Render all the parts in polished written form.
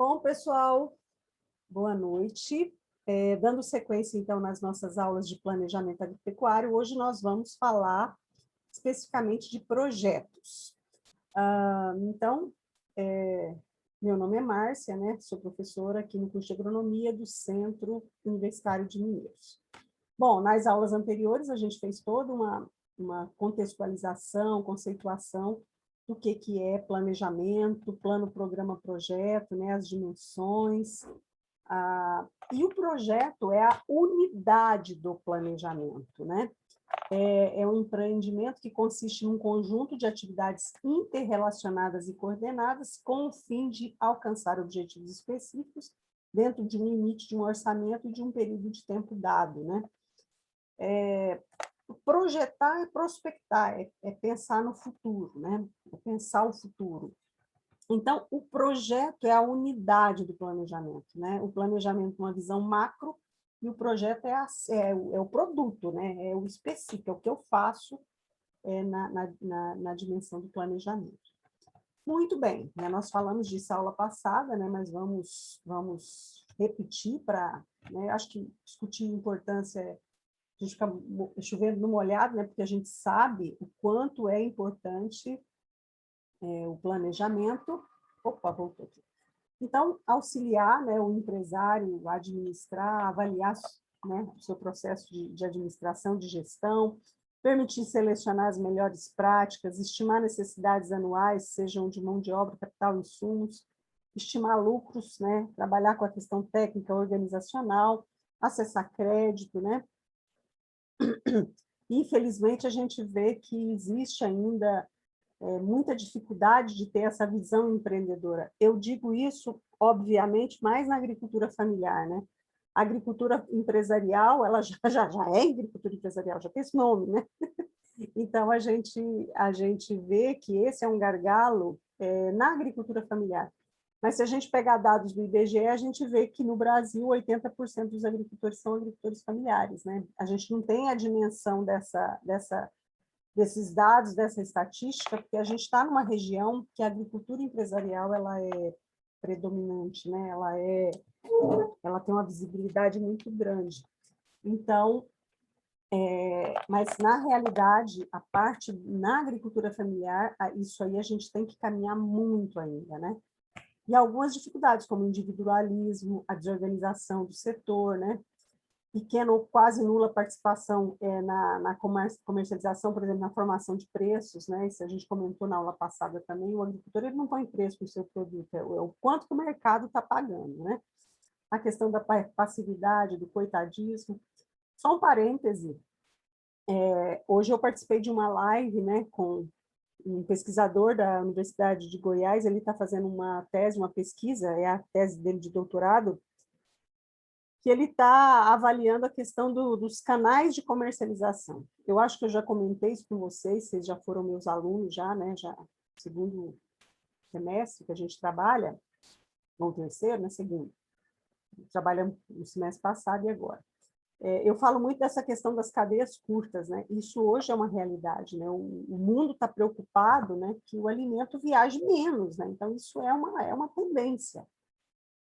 Bom, pessoal, boa noite. Dando sequência, então, nas nossas aulas de planejamento agropecuário, hoje nós vamos falar especificamente de projetos. Então, meu nome é Márcia, né? Sou professora aqui no curso de Agronomia do Centro Universitário de Mineiros. Bom, nas aulas anteriores, a gente fez toda uma contextualização, conceituação do que é planejamento, plano, programa, projeto, né, as dimensões. E o projeto é a unidade do planejamento, né? É um empreendimento que consiste num conjunto de atividades interrelacionadas e coordenadas com o fim de alcançar objetivos específicos dentro de um limite de um orçamento e de um período de tempo dado, né? Projetar é prospectar, é pensar no futuro, né? É pensar o futuro. Então, o projeto é a unidade do planejamento, né? O planejamento é uma visão macro e o projeto é o produto, né? É o específico, é o que eu faço na dimensão do planejamento. Muito bem, né? Nós falamos disso aula passada, né? Mas vamos repetir para, né? Acho que discutir importância a gente fica chovendo no molhado, né? Porque a gente sabe o quanto é importante o planejamento. Opa, voltou aqui. Então, auxiliar, né, o empresário a administrar, avaliar, né, o seu processo de administração, de gestão, permitir selecionar as melhores práticas, estimar necessidades anuais, sejam de mão de obra, capital, insumos, estimar lucros, né, trabalhar com a questão técnica organizacional, acessar crédito, né? Infelizmente, a gente vê que existe ainda muita dificuldade de ter essa visão empreendedora. Eu digo isso, obviamente, mais na agricultura familiar, né? A agricultura empresarial, ela já é agricultura empresarial, já tem esse nome, né? Então, a gente vê que esse é um gargalo na agricultura familiar. Mas se a gente pegar dados do IBGE, a gente vê que no Brasil 80% dos agricultores são agricultores familiares, né? A gente não tem a dimensão desses dados, dessa estatística, porque a gente está numa região que a agricultura empresarial ela é predominante, né? Ela tem uma visibilidade muito grande. Então, mas na realidade, a parte na agricultura familiar, isso aí a gente tem que caminhar muito ainda, né? E algumas dificuldades, como o individualismo, a desorganização do setor, né? Pequena ou quase nula participação na comercialização, por exemplo, na formação de preços, né? Isso a gente comentou na aula passada também, o agricultor ele não põe preço no seu produto, é o quanto que o mercado está pagando, né? A questão da passividade, do coitadismo. Só um parêntese, hoje eu participei de uma live, né, com um pesquisador da Universidade de Goiás, ele está fazendo uma tese, uma pesquisa, é a tese dele de doutorado, que ele está avaliando a questão dos canais de comercialização. Eu acho que eu já comentei isso com vocês já foram meus alunos, já, né, já segundo semestre que a gente trabalha, ou terceiro, né, segundo. Trabalhamos no semestre passado e agora. Eu falo muito dessa questão das cadeias curtas, né? Isso hoje é uma realidade, né? O mundo está preocupado, né, que o alimento viaje menos, né? Então, isso é uma tendência.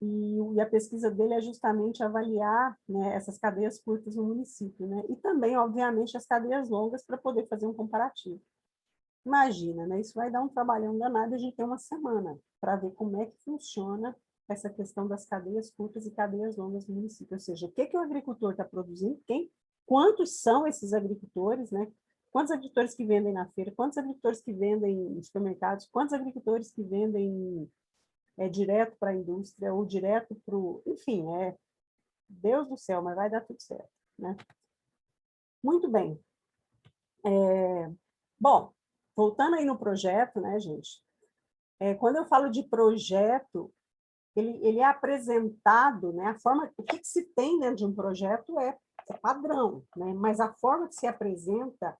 E a pesquisa dele é justamente avaliar, né, essas cadeias curtas no município, né? E também, obviamente, as cadeias longas para poder fazer um comparativo. Imagina, né? Isso vai dar um trabalhão danado, a gente tem uma semana para ver como é que funciona essa questão das cadeias curtas e cadeias longas no município, ou seja, o que o agricultor está produzindo, quantos são esses agricultores, né? Quantos agricultores que vendem na feira, quantos agricultores que vendem em supermercados, quantos agricultores que vendem direto para a indústria ou direto para o... Enfim, Deus do céu, mas vai dar tudo certo, né? Muito bem. Bom, voltando aí no projeto, né, gente? Quando eu falo de projeto, ele é apresentado, né? A forma, o que se tem dentro de um projeto é padrão, né? Mas a forma que se apresenta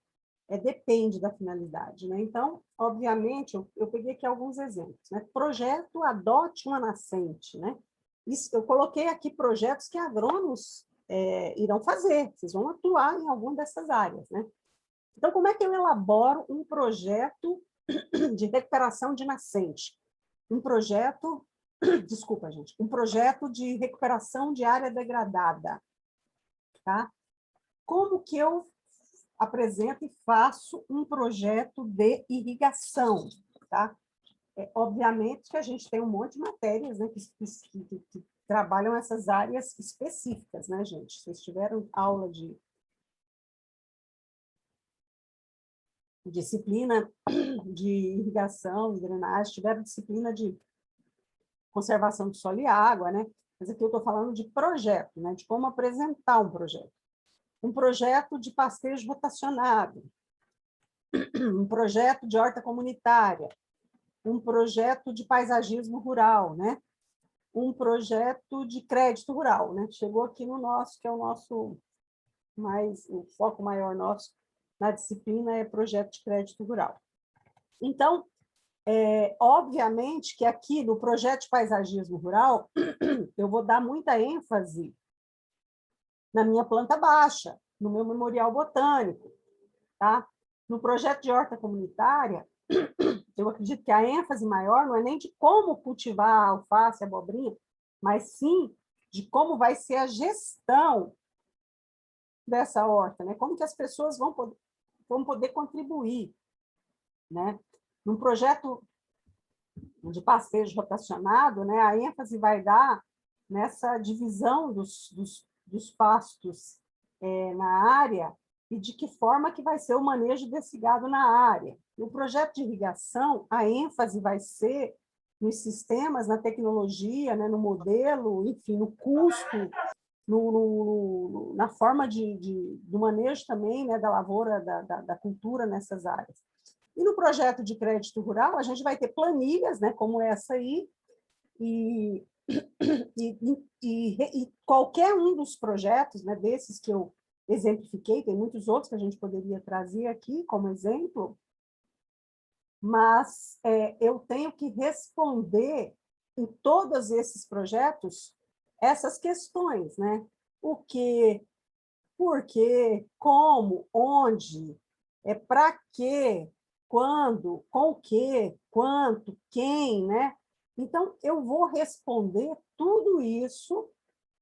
depende da finalidade, né? Então, obviamente, eu peguei aqui alguns exemplos, né? Projeto adote uma nascente, né? Isso, eu coloquei aqui projetos que agrônomos irão fazer, vocês vão atuar em alguma dessas áreas, né? Então, como é que eu elaboro um projeto de recuperação de nascente? Um projeto desculpa, gente, um projeto de recuperação de área degradada, tá? Como que eu apresento e faço um projeto de irrigação, tá? Obviamente que a gente tem um monte de matérias, né, que trabalham essas áreas específicas, né, gente? Vocês tiveram aula de disciplina de irrigação, de drenagem, tiveram disciplina de conservação de solo e água, né? Mas aqui eu estou falando de projeto, né? De como apresentar um projeto. Um projeto de pastejo rotacionado, um projeto de horta comunitária, um projeto de paisagismo rural, né? Um projeto de crédito rural, né? Chegou aqui no nosso, que é o nosso o foco maior nosso na disciplina é projeto de crédito rural. Então, obviamente que aqui no projeto de paisagismo rural, eu vou dar muita ênfase na minha planta baixa, no meu memorial botânico, tá? No projeto de horta comunitária, eu acredito que a ênfase maior não é nem de como cultivar a alface, a abobrinha, mas sim de como vai ser a gestão dessa horta, né? Como que as pessoas vão poder contribuir, né? Num projeto de pastejo rotacionado, né, a ênfase vai dar nessa divisão dos pastos na área e de que forma que vai ser o manejo desse gado na área. No projeto de irrigação, a ênfase vai ser nos sistemas, na tecnologia, né, no modelo, enfim, no custo, na forma do manejo também, né, da lavoura, da cultura nessas áreas. E no projeto de crédito rural, a gente vai ter planilhas, né, como essa aí, e qualquer um dos projetos, né, desses que eu exemplifiquei, tem muitos outros que a gente poderia trazer aqui como exemplo, mas eu tenho que responder em todos esses projetos essas questões, né? O que, por quê, como, onde, para quê, quando, com o quê, quanto, quem, né? Então, eu vou responder tudo isso,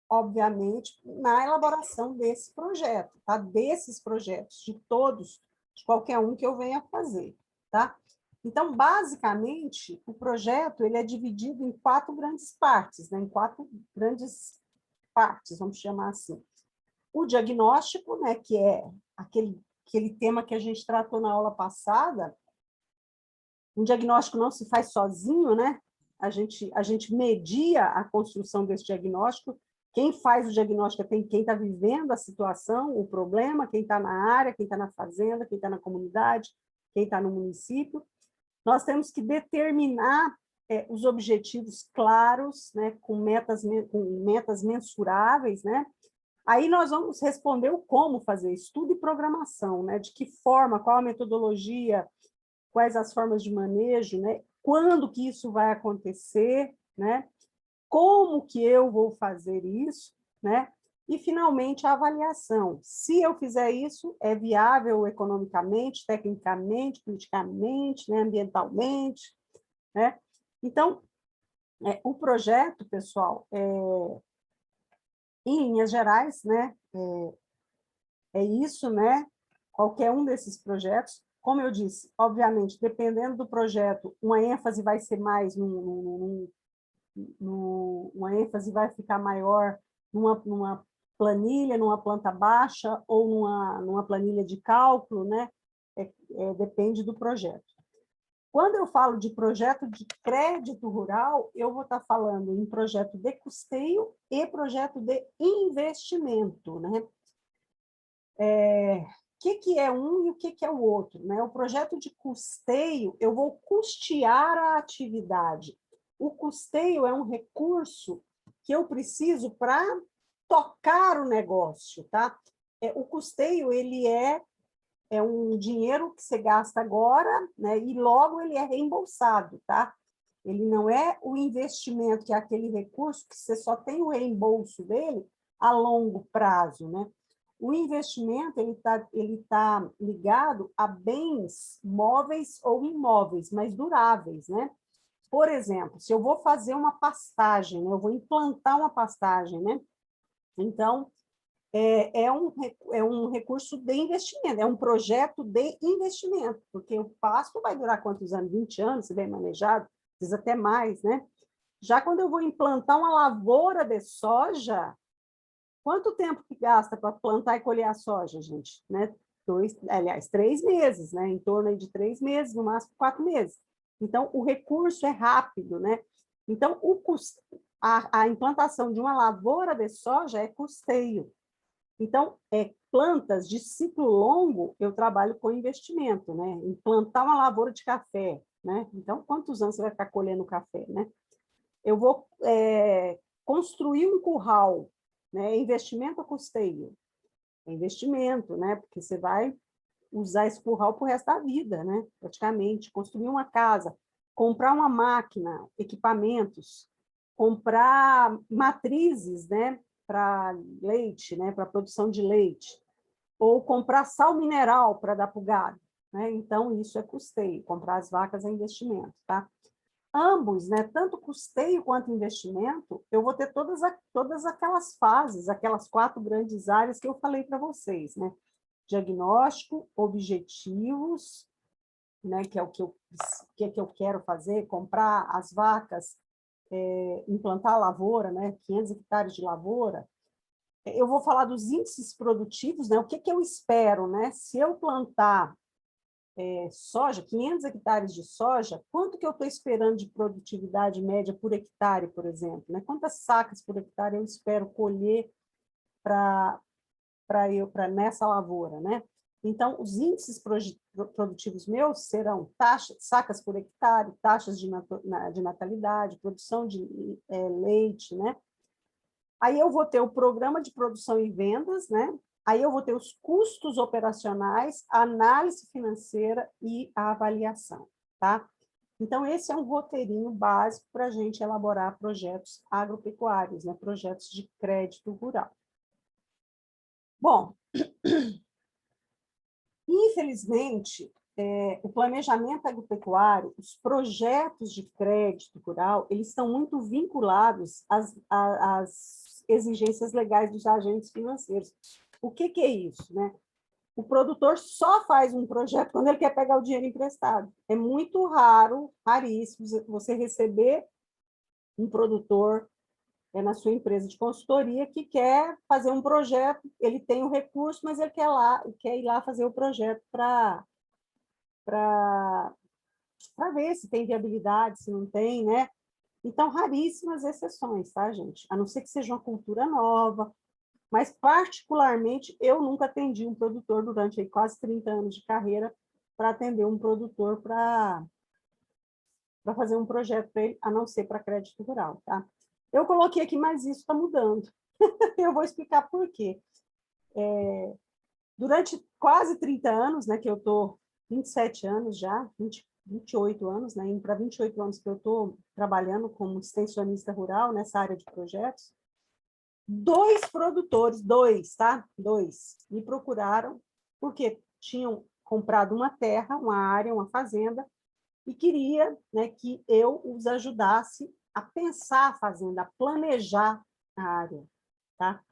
obviamente, na elaboração desse projeto, tá? Desses projetos, de todos, de qualquer um que eu venha fazer, tá? Então, basicamente, o projeto ele é dividido em 4 grandes partes, né? Em 4 grandes partes, vamos chamar assim. O diagnóstico, né, que é aquele tema que a gente tratou na aula passada. Um diagnóstico não se faz sozinho, né? A gente media a construção desse diagnóstico. Quem faz o diagnóstico é quem está vivendo a situação, o problema, quem está na área, quem está na fazenda, quem está na comunidade, quem está no município. Nós temos que determinar os objetivos claros, né, com metas mensuráveis, né? Aí nós vamos responder o como fazer, estudo e programação, né? De que forma, qual a metodologia, quais as formas de manejo, né? Quando que isso vai acontecer, né? Como que eu vou fazer isso, né? E, finalmente, a avaliação. Se eu fizer isso, é viável economicamente, tecnicamente, politicamente, né? Ambientalmente, né? Então, o projeto, pessoal, em linhas gerais, né? É isso, né? Qualquer um desses projetos. Como eu disse, obviamente, dependendo do projeto, uma ênfase vai ser mais uma ênfase vai ficar maior numa planilha, numa planta baixa ou numa planilha de cálculo, né? Depende do projeto. Quando eu falo de projeto de crédito rural, eu vou estar falando em projeto de custeio e projeto de investimento, né? O que é um e o que é o outro, né? O projeto de custeio, eu vou custear a atividade. O custeio é um recurso que eu preciso para tocar o negócio, tá? O custeio, ele é um dinheiro que você gasta agora, né? E logo ele é reembolsado, tá? Ele não é o investimento, que é aquele recurso que você só tem o reembolso dele a longo prazo, né? O investimento ele tá ligado a bens móveis ou imóveis, mas duráveis, né? Por exemplo, se eu vou fazer uma pastagem, né, eu vou implantar uma pastagem, né? Então, é um recurso de investimento, é um projeto de investimento, porque o pasto vai durar quantos anos? 20 anos, se bem manejado, às vezes até mais, né? Já quando eu vou implantar uma lavoura de soja, quanto tempo que gasta para plantar e colher a soja, gente? Né? 3 meses, né? Em torno de 3 meses, no máximo 4 meses. Então, o recurso é rápido, né? Então, a implantação de uma lavoura de soja é custeio. Então, plantas de ciclo longo, eu trabalho com investimento, né? Implantar uma lavoura de café, né? Então, quantos anos você vai ficar colhendo café, né? Eu vou construir um curral, né? Investimento ou custeio? É investimento, né? Porque você vai usar esse curral para o resto da vida, né? Praticamente. Construir uma casa, comprar uma máquina, equipamentos, comprar matrizes, né? Para leite, né? Para produção de leite. Ou comprar sal mineral para dar para o gado, né? Então, isso é custeio. Comprar as vacas é investimento, tá? Ambos, né, tanto custeio quanto investimento, eu vou ter todas aquelas fases, aquelas 4 grandes áreas que eu falei para vocês, né? Diagnóstico, objetivos, né, que é o que eu quero fazer, comprar as vacas, implantar a lavoura, né, 500 hectares de lavoura. Eu vou falar dos índices produtivos, né, o que eu espero, né? Se eu plantar soja, 500 hectares de soja, quanto que eu estou esperando de produtividade média por hectare, por exemplo? Né? Quantas sacas por hectare eu espero colher para nessa lavoura, né? Então, os índices produtivos meus serão sacas por hectare, taxas de natalidade, produção de leite, né? Aí eu vou ter o programa de produção e vendas, né? Aí eu vou ter os custos operacionais, a análise financeira e a avaliação, tá? Então, esse é um roteirinho básico para a gente elaborar projetos agropecuários, né? Projetos de crédito rural. Bom, infelizmente, o planejamento agropecuário, os projetos de crédito rural, eles estão muito vinculados às exigências legais dos agentes financeiros. O que é isso, né? O produtor só faz um projeto quando ele quer pegar o dinheiro emprestado. É muito raro, raríssimo, você receber um produtor na sua empresa de consultoria que quer fazer um projeto, ele tem o recurso, mas ele quer ir lá fazer o projeto para ver se tem viabilidade, se não tem, né? Então, raríssimas exceções, tá, gente? A não ser que seja uma cultura nova, mas, particularmente, eu nunca atendi um produtor durante aí, quase 30 anos de carreira para atender um produtor para fazer um projeto para ele, a não ser para crédito rural, tá? Eu coloquei aqui, mas isso está mudando. Eu vou explicar por quê. Durante quase 30 anos, né, que eu estou 27 anos já, 28 anos, né, indo para 28 anos que eu estou trabalhando como extensionista rural nessa área de projetos, 2 produtores, 2, tá? 2, me procuraram porque tinham comprado uma terra, uma área, uma fazenda, e queria, né, que eu os ajudasse a pensar a fazenda, a planejar a área, tá?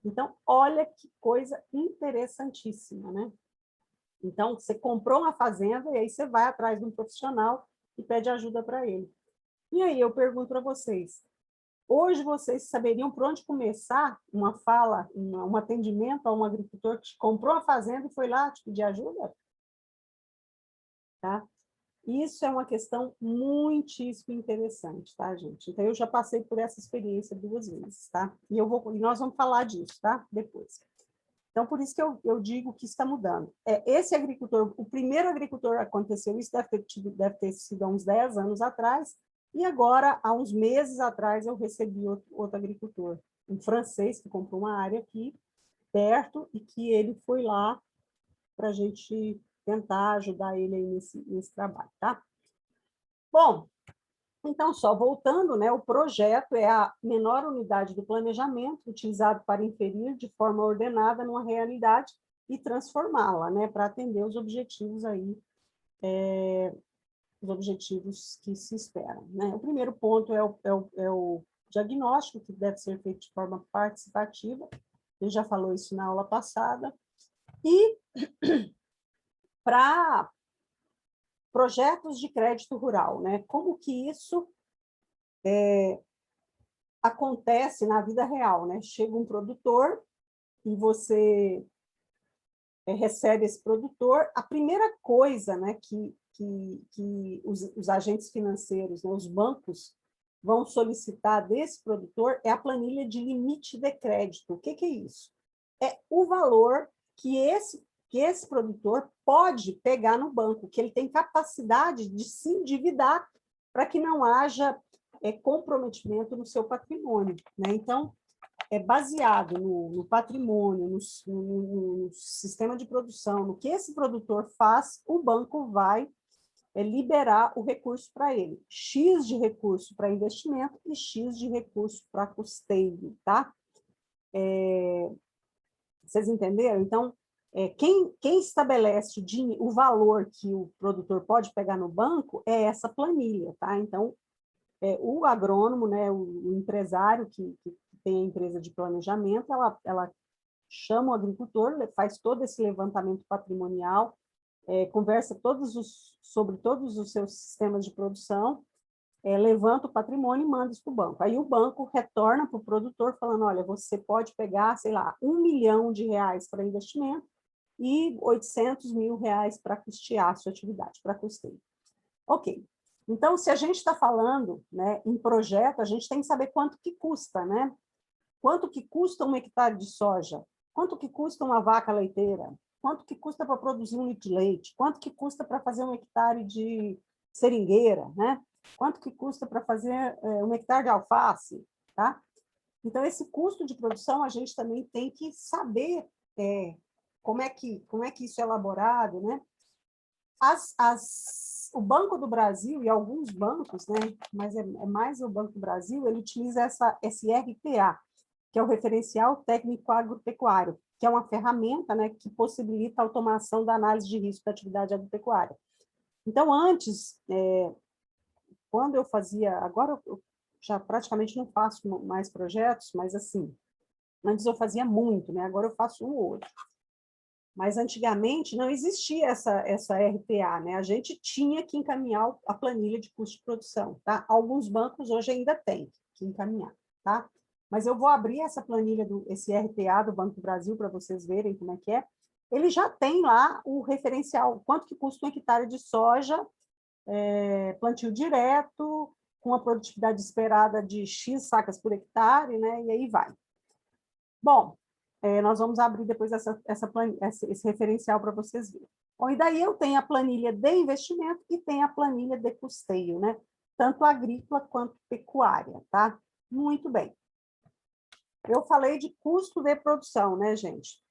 Então, olha que coisa interessantíssima, né? Então, você comprou uma fazenda e aí você vai atrás de um profissional e pede ajuda para ele. E aí eu pergunto para vocês, hoje vocês saberiam por onde começar uma fala, um atendimento a um agricultor que comprou a fazenda e foi lá te pedir ajuda? Tá? Isso é uma questão muitíssimo interessante, tá, gente? Então, eu já passei por essa experiência 2 vezes, tá? E nós vamos falar disso, tá? Depois. Então, por isso que eu digo que está mudando. Esse agricultor, o primeiro agricultor aconteceu, isso deve ter sido há uns 10 anos atrás, e agora, há uns meses atrás, eu recebi outro agricultor, um francês, que comprou uma área aqui perto, e que ele foi lá para a gente tentar ajudar ele aí nesse trabalho, tá? Bom, então, só voltando, né, o projeto é a menor unidade do planejamento utilizado para inferir de forma ordenada numa realidade e transformá-la, né, para atender os objetivos aí os objetivos que se esperam, né? O primeiro ponto é o diagnóstico, que deve ser feito de forma participativa, ele já falou isso na aula passada, e para projetos de crédito rural, né? Como que isso acontece na vida real, né? Chega um produtor e você recebe esse produtor, a primeira coisa, né, que os agentes financeiros, né, os bancos, vão solicitar desse produtor é a planilha de limite de crédito. O que é isso? É o valor que esse produtor pode pegar no banco, que ele tem capacidade de se endividar para que não haja comprometimento no seu patrimônio, né? Então, é baseado no patrimônio, no sistema de produção, no que esse produtor faz, o banco vai liberar o recurso para ele. X de recurso para investimento e X de recurso para custeio, tá? Vocês entenderam? Então, quem estabelece o valor que o produtor pode pegar no banco é essa planilha, tá? Então, o agrônomo, né, o empresário que tem a empresa de planejamento, ela chama o agricultor, faz todo esse levantamento patrimonial, conversa sobre todos os seus sistemas de produção, levanta o patrimônio e manda isso para o banco. Aí o banco retorna para o produtor falando, olha, você pode pegar, sei lá, R$ 1 milhão para investimento e 800 mil reais para custear a sua atividade, para custeio. Ok. Então, se a gente está falando, né, em projeto, a gente tem que saber quanto que custa, né? Quanto que custa 1 hectare de soja? Quanto que custa uma vaca leiteira? Quanto que custa para produzir 1 litro de leite? Quanto que custa para fazer 1 hectare de seringueira, né? Quanto que custa para fazer 1 hectare de alface, tá? Então, esse custo de produção, a gente também tem que saber como é que isso é elaborado, né? O Banco do Brasil e alguns bancos, né, mas é mais o Banco do Brasil, ele utiliza esse RTA, que é o Referencial Técnico Agropecuário, que é uma ferramenta, né, que possibilita a automação da análise de risco da atividade agropecuária. Então, antes, quando eu fazia, agora eu já praticamente não faço mais projetos, mas assim, antes eu fazia muito, né, agora eu faço um ou outro. Mas antigamente não existia essa RTA, né? A gente tinha que encaminhar a planilha de custo de produção, tá? Alguns bancos hoje ainda têm que encaminhar, tá? Mas eu vou abrir essa planilha, esse RTA do Banco do Brasil para vocês verem como é que é. Ele já tem lá o referencial, quanto que custa 1 hectare de soja, plantio direto, com a produtividade esperada de X sacas por hectare, né? E aí vai. Bom, nós vamos abrir depois esse referencial para vocês verem. Bom, e daí eu tenho a planilha de investimento e tenho a planilha de custeio, né? Tanto agrícola quanto pecuária, tá? Muito bem. Eu falei de custo de produção, né, gente?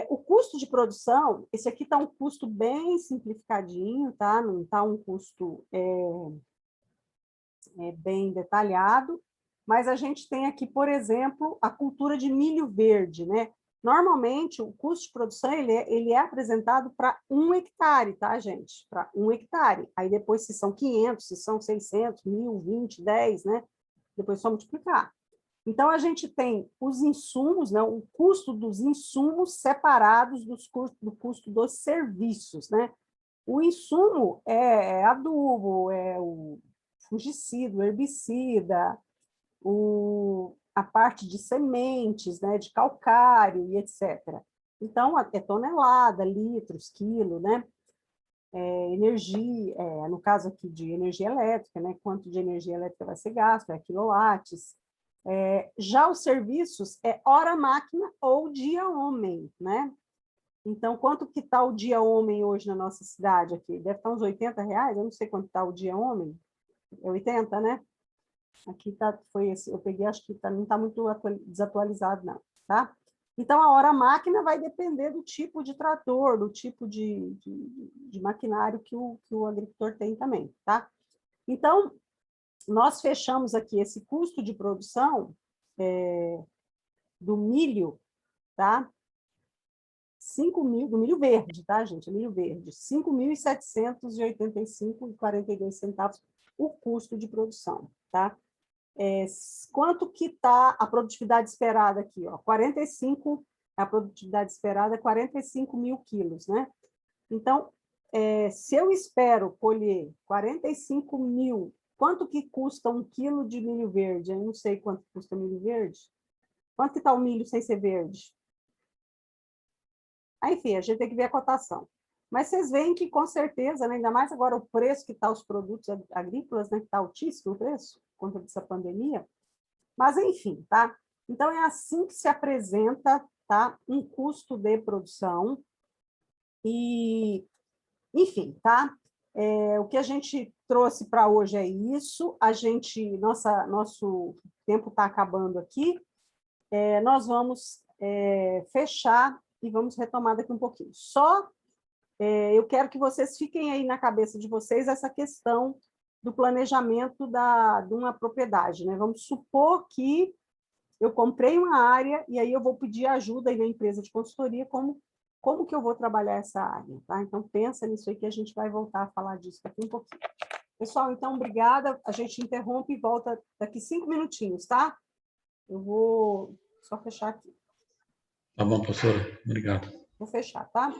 O custo de produção, esse aqui está um custo bem simplificadinho, tá? Não está um custo bem detalhado, mas a gente tem aqui, por exemplo, a cultura de milho verde, né? Normalmente, o custo de produção ele é apresentado para 1 hectare, tá, gente? Para 1 hectare. Aí depois, se são 500, se são 600, 1.000, 20, 10, né? Depois só multiplicar. Então, a gente tem os insumos, né? O custo dos insumos separados do custo dos serviços, né? O insumo é adubo, é o fungicida, herbicida, a parte de sementes, né, de calcário e etc. Então, é tonelada, litros, quilo, né? Energia, no caso aqui de energia elétrica, né? Quanto de energia elétrica vai ser gasto, quilowatts. Já os serviços é hora-máquina ou dia-homem, né? Então, quanto que está o dia-homem hoje na nossa cidade aqui? Deve estar uns R$80, eu não sei quanto está o dia-homem. É 80, né? Aqui foi esse, eu peguei, acho que não está muito desatualizado, não, tá? Então, a hora-máquina vai depender do tipo de trator, do tipo de maquinário que o agricultor tem também, tá? Então, nós fechamos aqui esse custo de produção do milho, tá? do milho verde, tá, gente? Milho verde, R$ 5.785,42 o custo de produção, tá? Quanto que está a produtividade esperada aqui? Ó, 45, a produtividade esperada é 45 mil quilos, né? Então, se eu espero colher 45 mil, quanto que custa um quilo de milho verde? Eu não sei quanto custa milho verde. Quanto que está o milho sem ser verde? Aí, enfim, a gente tem que ver a cotação. Mas vocês veem que, com certeza, né, ainda mais agora o preço que está os produtos agrícolas, né, que está altíssimo o preço, por conta dessa pandemia. Mas, enfim, tá? Então, é assim que se apresenta, tá, um custo de produção. E, enfim, tá? O que a gente trouxe para hoje é isso. Nosso tempo está acabando aqui. Nós vamos fechar e vamos retomar daqui um pouquinho. Eu quero que vocês fiquem aí na cabeça de vocês essa questão do planejamento de uma propriedade, né? Vamos supor que eu comprei uma área e aí eu vou pedir ajuda aí na empresa de consultoria, como que eu vou trabalhar essa área, tá? Então, pensa nisso aí que a gente vai voltar a falar disso daqui um pouquinho. Pessoal, então, obrigada. A gente interrompe e volta daqui 5 minutinhos, tá? Eu vou só fechar aqui. Tá bom, professora. Obrigado. Vou fechar, tá?